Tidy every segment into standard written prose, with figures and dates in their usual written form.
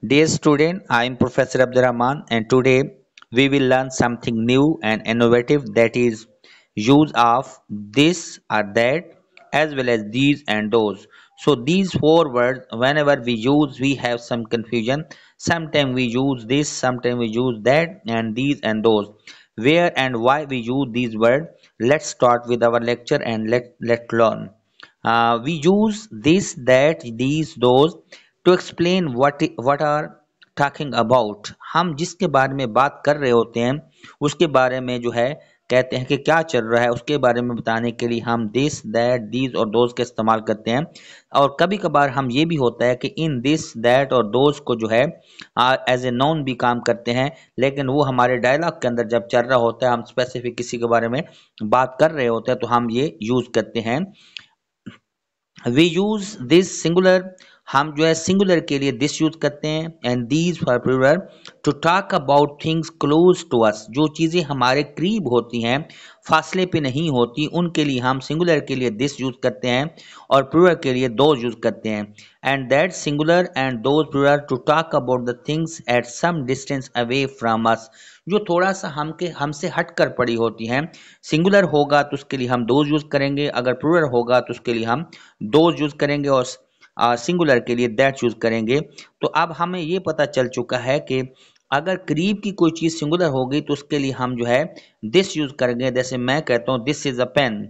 Dear student, I am Professor Abdurrahman and today we will learn something new and innovative, that is use of this or that as well as these and those. So these four words whenever we use we have some confusion. Sometimes we use this, sometimes we use that and these and those. Where and why we use these words? Let's start with our lecture and let learn. We use this, that, these, those to explain what are talking about. हम जिसके बारे में बात कर रहे होते हैं उसके बारे में जो है कहते हैं कि क्या चल रहा है, उसके बारे में बताने के लिए हम दिस, दैट, दीज और दोज का इस्तेमाल करते हैं। और कभी कभार हम ये भी होता है कि इन दिस, दैट और दोज को जो है एज ए नाउन भी काम करते हैं, लेकिन वो हमारे डायलॉग के अंदर जब चल रहा होता है, हम स्पेसिफिक किसी के बारे में बात कर रहे होते हैं तो हम ये यूज करते हैं। वी यूज दिस सिंगुलर, हम जो है सिंगुलर के लिए दिस यूज करते हैं, and these for plural to talk about things close to us, जो चीज़ें हमारे करीब होती हैं, फासले पे नहीं होती, उनके लिए हम सिंगुलर के लिए दिस यूज करते हैं और प्लूरल के लिए दोज यूज करते हैं। And that singular and those plural to talk about the things at some distance away from us, जो थोड़ा सा हमसे हट कर पड़ी होती हैं। सिंगुलर होगा तो उसके लिए हम दोज यूज करेंगे, अगर प्लूरल होगा तो उसके लिए हम दोज यूज करेंगे और सिंगुलर के लिए दैट यूज करेंगे। तो अब हमें ये पता चल चुका है कि अगर करीब की कोई चीज़ सिंगुलर होगी तो उसके लिए हम जो है दिस यूज करेंगे। जैसे मैं कहता हूँ this is a pen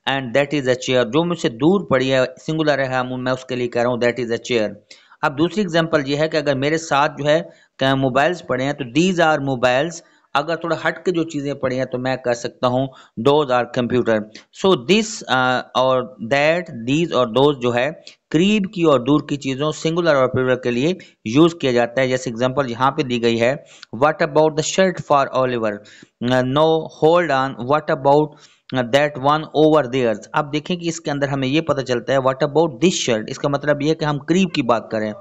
and that is a chair, जो मुझसे दूर पड़ी है सिंगुलर है, मैं उसके लिए कह रहा हूँ दैट इज अ चेयर। अब दूसरी एग्जांपल ये है कि अगर मेरे साथ जो है मोबाइल्स पड़े हैं तो दीज आर मोबाइल्स, अगर थोड़ा हट के जो चीज़ें पड़ी हैं तो मैं कह सकता हूँ those are computer. So this और दैट, दीज और दोज जो है करीब की और दूर की चीज़ों सिंगुलर और प्लूरल के लिए यूज किया जाता है। जैसे एग्जांपल यहाँ पे दी गई है, what about the shirt for Oliver, no hold on, what about that one over there. अब देखें कि इसके अंदर हमें ये पता चलता है व्हाट अबाउट दिस शर्ट, इसका मतलब ये है कि हम करीब की बात करें।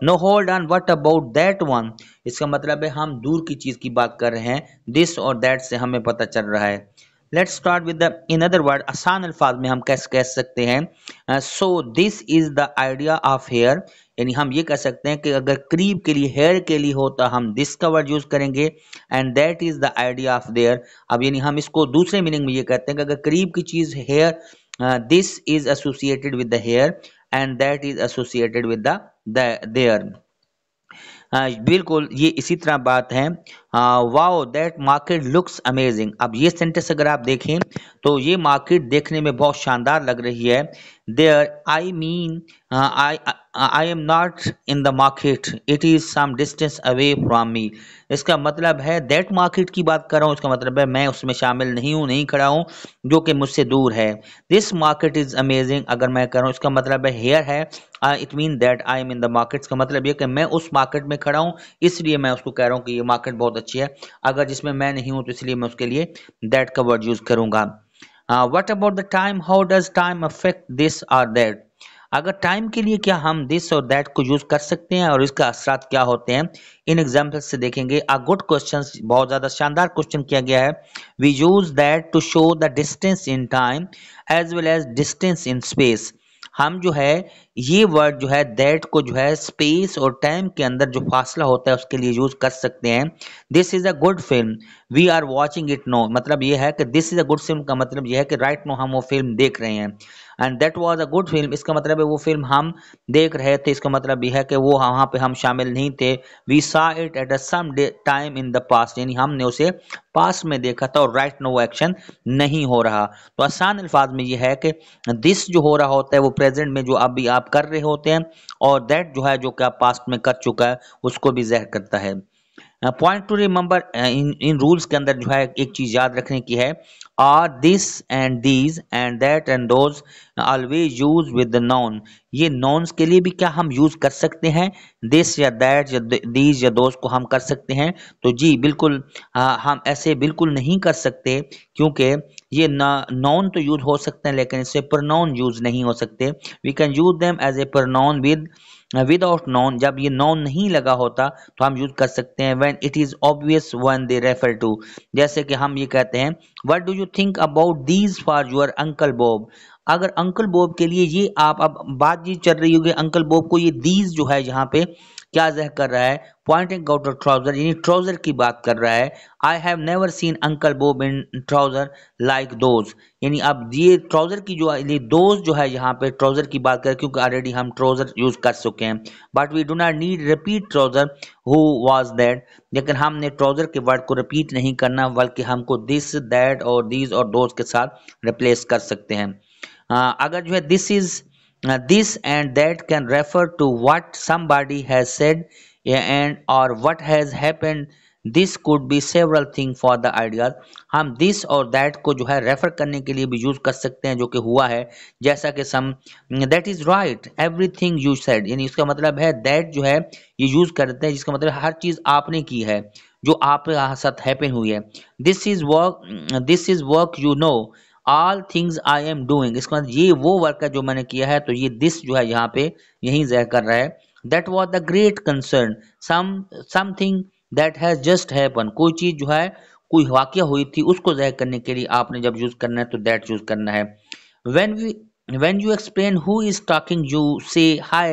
No hold on what about that one, इसका मतलब है हम दूर की चीज की बात कर रहे हैं। दिस और दैट से हमें पता चल रहा है। Let's start with the in other word, आसान अल्फाज में हम कैसे कह सकते हैं so this is the idea of here, यानी हम ये कह सकते हैं कि अगर करीब के लिए हेयर के लिए होता हम दिस का वर्ड यूज करेंगे, and that is the idea of their. अब यानी हम इसको दूसरे मीनिंग में ये कहते हैं कि अगर करीब की चीज here, this is associated with the here and that is associated with the there. बिल्कुल ये इसी तरह बात है। Wow that market looks amazing, अब ये सेंटेंस अगर आप देखें तो ये मार्केट देखने में बहुत शानदार लग रही है। There I mean I am not in the market, it is some distance away from me, इसका मतलब है दैट मार्केट की बात कर रहा हूँ, इसका मतलब है मैं उसमें शामिल नहीं हूँ, नहीं खड़ा हूँ, जो कि मुझसे दूर है। दिस मार्केट इज अमेजिंग अगर मैं कर रहा हूँ इसका मतलब है हेयर है, it mean that I am in the market का मतलब ये कि मैं उस मार्केट में खड़ा हूँ, इसलिए मैं उसको कह रहा हूँ कि ये मार्केट बहुत अच्छी है। अगर जिसमें मैं नहीं हूँ तो इसलिए मैं उसके लिए दैट का वर्ड यूज करूंगा। What about the time, how does time affect this और दैट, अगर टाइम के लिए क्या हम दिस और दैट को यूज कर सकते हैं और इसका असरात क्या होते हैं, इन एग्जाम्पल से देखेंगे। अ गुड क्वेश्चन, बहुत ज्यादा शानदार क्वेश्चन किया गया है। We use that to show the distance in time as well as distance in space, हम जो है ये वर्ड जो है दैट को जो है स्पेस और टाइम के अंदर जो फासला होता है उसके लिए यूज कर सकते हैं। This is a good film, we are watching it now, मतलब ये है कि this is a good film का मतलब ये है कि राइट नो हम वो फिल्म देख रहे हैं। And that was a good film, इसका मतलब है वो फिल्म हम देख रहे थे, इसका मतलब यह है कि वो वहाँ पे हम शामिल नहीं थे। We saw it at a some time in the past, यानी हमने उसे पास्ट में देखा था और राइट नो एक्शन नहीं हो रहा। तो आसान अल्फाज में यह है कि दिस जो हो रहा होता है वो प्रेजेंट में जो अभी आप कर रहे होते हैं, और दैट जो है जो कि आप पास्ट में कर चुका है उसको भी ज़हर करता है। पॉइंट टू रिमेंबर, इन रूल्स के अंदर जो है एक चीज याद रखने की है, are this and these and that and those always use with the noun, ये नॉन्स के लिए भी क्या हम यूज कर सकते हैं, दिस या दैट या दीज या दोज को हम कर सकते हैं? तो जी बिल्कुल, हम ऐसे बिल्कुल नहीं कर सकते, क्योंकि ये नॉन तो यूज हो सकते हैं लेकिन इससे प्रोनाउन यूज नहीं हो सकते। We can use them as a pronoun without noun, जब ये नॉन नहीं लगा होता तो हम यूज कर सकते हैं when it is obvious when they refer to, जैसे कि हम ये कहते हैं what do you think about these for your uncle Bob, अगर अंकल बॉब के लिए ये आप अब बात ये चल रही होगी अंकल बॉब को, ये दीज जो है यहाँ पे क्या ज़ाहिर कर रहा है, पॉइंटिंग आउट ऑफ ट्राउजर यानी ट्राउजर की बात कर रहा है। I have never seen uncle Bob in trouser like those, यानी अब ये ट्राउजर की जो ये दोज जो है यहाँ पे ट्राउजर की बात करें, क्योंकि ऑलरेडी हम ट्राउजर यूज कर चुके हैं, but we do not need repeat trouser who was that, लेकिन हमने ट्राउजर के वर्ड को रिपीट नहीं करना, बल्कि हमको दिस दैट और दीज और दोज के साथ रिप्लेस कर सकते हैं। अगर जो है this and that can refer to what somebody has said, and or what has happened. This could be several things for the ideas. हम this और that को जो है रेफर करने के लिए भी यूज कर सकते हैं जो कि हुआ है, जैसा कि that is right everything you said, यानी इसका मतलब है that जो है ये यूज करते हैं जिसका मतलब हर चीज आपने की है जो आपके साथ हैपन हुई है। this is work you know all things I am doing, इसका मतलब ये वो वर्क है जो मैंने किया है, तो ये दिस जो है यहाँ पे यही ज़ाहिर कर रहा है। That was the great concern something that has just happen, कोई चीज़ जो है कोई वाकया हुई थी उसको ज़ाहिर करने के लिए आपने जब यूज़ करना है तो दैट यूज़ करना है। when you explain who is talking you say hi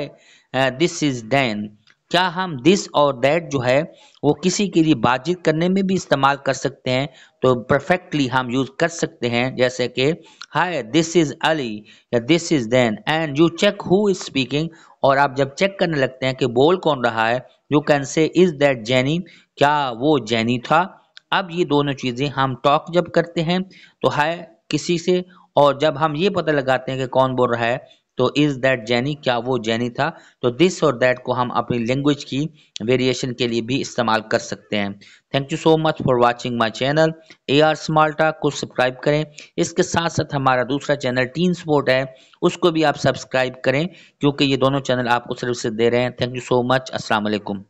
this is Dan। क्या हम दिस और दैट जो है वो किसी के लिए बातचीत करने में भी इस्तेमाल कर सकते हैं, तो परफेक्टली हम यूज कर सकते हैं, जैसे कि हाय दिस इज अली या this is Dan and you check who is speaking, और आप जब चेक करने लगते हैं कि बोल कौन रहा है, you can say is that jenny, क्या वो जेनी था। अब ये दोनों चीज़ें हम टॉक जब करते हैं तो है किसी से, और जब हम ये पता लगाते हैं कि कौन बोल रहा है तो इज दैट जेनी, क्या वो जेनी था। तो दिस और दैट को हम अपनी लैंग्वेज की वेरिएशन के लिए भी इस्तेमाल कर सकते हैं। Thank you so much for watching my channel AR small talk को सब्सक्राइब करें। इसके साथ साथ हमारा दूसरा चैनल टीन स्पोर्ट है, उसको भी आप सब्सक्राइब करें क्योंकि ये दोनों चैनल आपको सर्विसेज दे रहे हैं। Thank you so much. अस्सलाम वालेकुम।